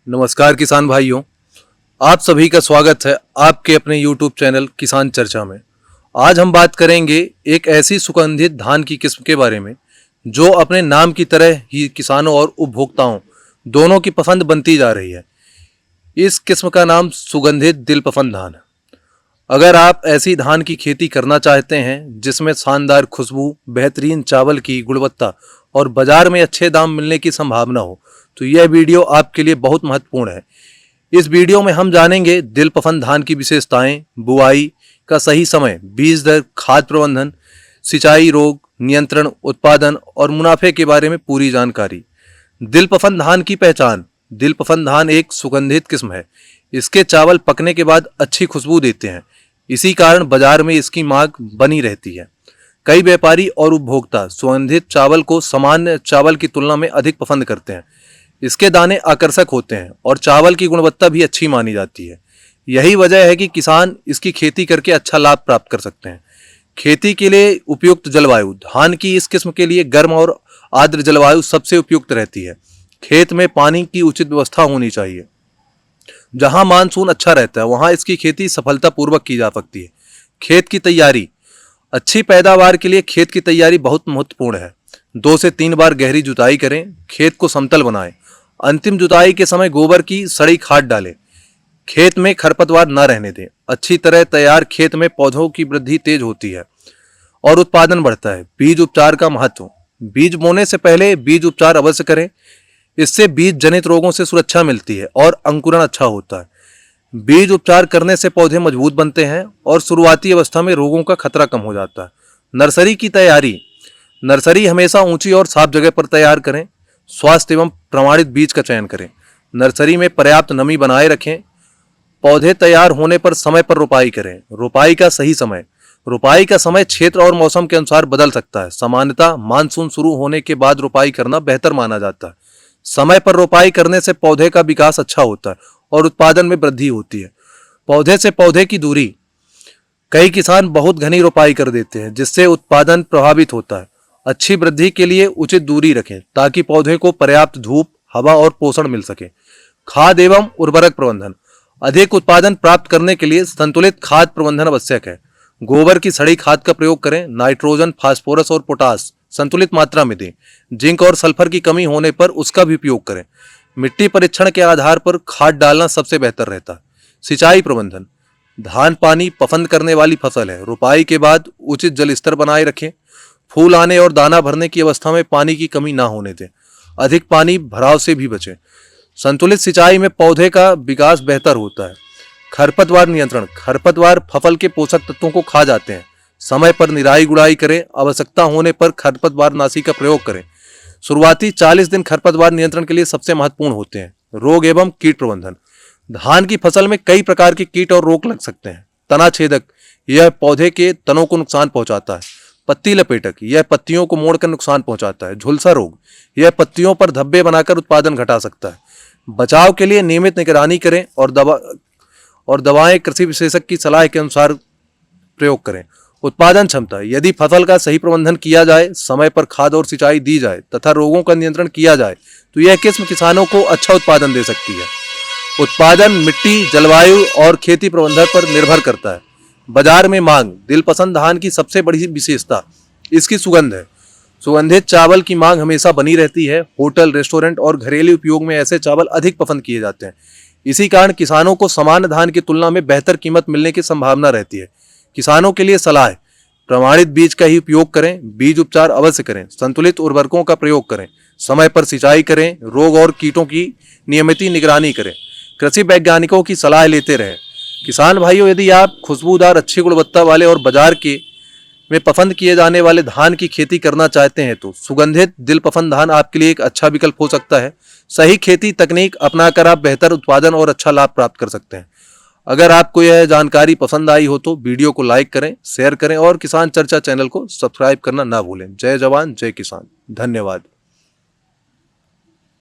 नमस्कार किसान भाइयों, आप सभी का स्वागत है आपके अपने YouTube चैनल किसान चर्चा में। आज हम बात करेंगे एक ऐसी सुगंधित धान की किस्म के बारे में जो अपने नाम की तरह ही किसानों और उपभोक्ताओं दोनों की पसंद बनती जा रही है। इस किस्म का नाम सुगंधित दिलपसंद धान है। अगर आप ऐसी धान की खेती करना चाहते हैं जिसमें शानदार खुशबू, बेहतरीन चावल की गुणवत्ता और बाजार में अच्छे दाम मिलने की संभावना हो, तो यह वीडियो आपके लिए बहुत महत्वपूर्ण है। इस वीडियो में हम जानेंगे दिलपसंद धान की विशेषताएं, बुआई का सही समय, बीज दर, खाद प्रबंधन, सिंचाई, रोग नियंत्रण, उत्पादन और मुनाफे के बारे में पूरी जानकारी। दिलपसंद धान की पहचान। दिलपसंद धान एक सुगंधित किस्म है। इसके चावल पकने के बाद अच्छी खुशबू देते हैं। इसी कारण बाजार में इसकी मांग बनी रहती है। कई व्यापारी और उपभोक्ता सुगंधित चावल को सामान्य चावल की तुलना में अधिक पसंद करते हैं। इसके दाने आकर्षक होते हैं और चावल की गुणवत्ता भी अच्छी मानी जाती है। यही वजह है कि किसान इसकी खेती करके अच्छा लाभ प्राप्त कर सकते हैं। खेती के लिए उपयुक्त जलवायु। धान की इस किस्म के लिए गर्म और आर्द्र जलवायु सबसे उपयुक्त रहती है। खेत में पानी की उचित व्यवस्था होनी चाहिए। जहां मानसून अच्छा रहता है वहां इसकी खेती सफलतापूर्वक की जा सकती है। खेत की तैयारी। अच्छी पैदावार के लिए खेत की तैयारी बहुत महत्वपूर्ण है। 2 से 3 बार गहरी जुताई करें, खेत को समतल बनाएं। अंतिम जुताई के समय गोबर की सड़ी खाद डालें। खेत में खरपतवार न रहने दें। अच्छी तरह तैयार खेत में पौधों की वृद्धि तेज होती है और उत्पादन बढ़ता है। बीज उपचार का महत्व। बीज बोने से पहले बीज उपचार अवश्य करें। इससे बीज जनित रोगों से सुरक्षा मिलती है और अंकुरण अच्छा होता है। बीज उपचार करने से पौधे मजबूत बनते हैं और शुरुआती अवस्था में रोगों का खतरा कम हो जाता है। नर्सरी की तैयारी। नर्सरी हमेशा ऊंची और साफ जगह पर तैयार करें। स्वास्थ्य एवं प्रमाणित बीज का चयन करें। नर्सरी में पर्याप्त नमी बनाए रखें। पौधे तैयार होने पर समय पर रोपाई करें। रोपाई का सही समय। रोपाई का समय क्षेत्र और मौसम के अनुसार बदल सकता है। सामान्यतः मानसून शुरू होने के बाद रोपाई करना बेहतर माना जाता है। समय पर रोपाई करने से पौधे का विकास अच्छा होता है और उत्पादन में वृद्धि होती है। पौधे से पौधे की दूरी। कई किसान बहुत घनी रोपाई कर देते हैं जिससे उत्पादन प्रभावित होता है। अच्छी वृद्धि के लिए उचित दूरी रखें ताकि पौधे को पर्याप्त धूप, हवा और पोषण मिल सके। खाद एवं उर्वरक प्रबंधन। अधिक उत्पादन प्राप्त करने के लिए संतुलित खाद प्रबंधन आवश्यक है। गोबर की सड़ी खाद का प्रयोग करें। नाइट्रोजन, फास्फोरस और पोटास संतुलित मात्रा में दें। जिंक और सल्फर की कमी होने पर उसका भी उपयोग करें। मिट्टी परीक्षण के आधार पर खाद डालना सबसे बेहतर रहता है। सिंचाई प्रबंधन। धान पानी पसंद करने वाली फसल है। रोपाई के बाद उचित जल स्तर बनाए रखें। फूल आने और दाना भरने की अवस्था में पानी की कमी ना होने दें। अधिक पानी भराव से भी बचें। संतुलित सिंचाई में पौधे का विकास बेहतर होता है। खरपतवार नियंत्रण। खरपतवार फसल के पोषक तत्वों को खा जाते हैं। समय पर निराई गुड़ाई करें। आवश्यकता होने पर खरपतवार नाशी का प्रयोग करें। शुरुआती 40 दिन खरपतवार नियंत्रण के लिए सबसे महत्वपूर्ण होते हैं। रोग एवं कीट प्रबंधन। धान की फसल में कई प्रकार के कीट और रोग लग सकते हैं। तना छेदक, यह पौधे के तनों को नुकसान पहुंचाता है। पत्ती लपेटक, यह पत्तियों को मोड़कर नुकसान पहुंचाता है। झुलसा रोग, यह पत्तियों पर धब्बे बनाकर उत्पादन घटा सकता है। बचाव के लिए नियमित निगरानी करें और दवाएं कृषि विशेषज्ञ की सलाह के अनुसार प्रयोग करें। उत्पादन क्षमता। यदि फसल का सही प्रबंधन किया जाए, समय पर खाद और सिंचाई दी जाए तथा रोगों का नियंत्रण किया जाए तो यह किस्म किसानों को अच्छा उत्पादन दे सकती है। उत्पादन मिट्टी, जलवायु और खेती प्रबंधन पर निर्भर करता है। बाजार में मांग। दिलपसंद धान की सबसे बड़ी विशेषता इसकी सुगंध है। सुगंधित चावल की मांग हमेशा बनी रहती है। होटल, रेस्टोरेंट और घरेलू उपयोग में ऐसे चावल अधिक पसंद किए जाते हैं। इसी कारण किसानों को सामान्य धान की तुलना में बेहतर कीमत मिलने की संभावना रहती है। किसानों के लिए सलाह। प्रमाणित बीज का ही उपयोग करें। बीज उपचार अवश्य करें। संतुलित उर्वरकों का प्रयोग करें। समय पर सिंचाई करें। रोग और कीटों की नियमित निगरानी करें। कृषि वैज्ञानिकों की सलाह लेते रहें। किसान भाइयों, यदि आप खुशबूदार, अच्छी गुणवत्ता वाले और बाजार के में पसंद किए जाने वाले धान की खेती करना चाहते हैं तो सुगंधित दिलपसंद धान आपके लिए एक अच्छा विकल्प हो सकता है। सही खेती तकनीक अपनाकर आप बेहतर उत्पादन और अच्छा लाभ प्राप्त कर सकते हैं। अगर आपको यह जानकारी पसंद आई हो तो वीडियो को लाइक करें, शेयर करें और किसान चर्चा चैनल को सब्सक्राइब करना ना भूलें। जय जवान, जय किसान। धन्यवाद।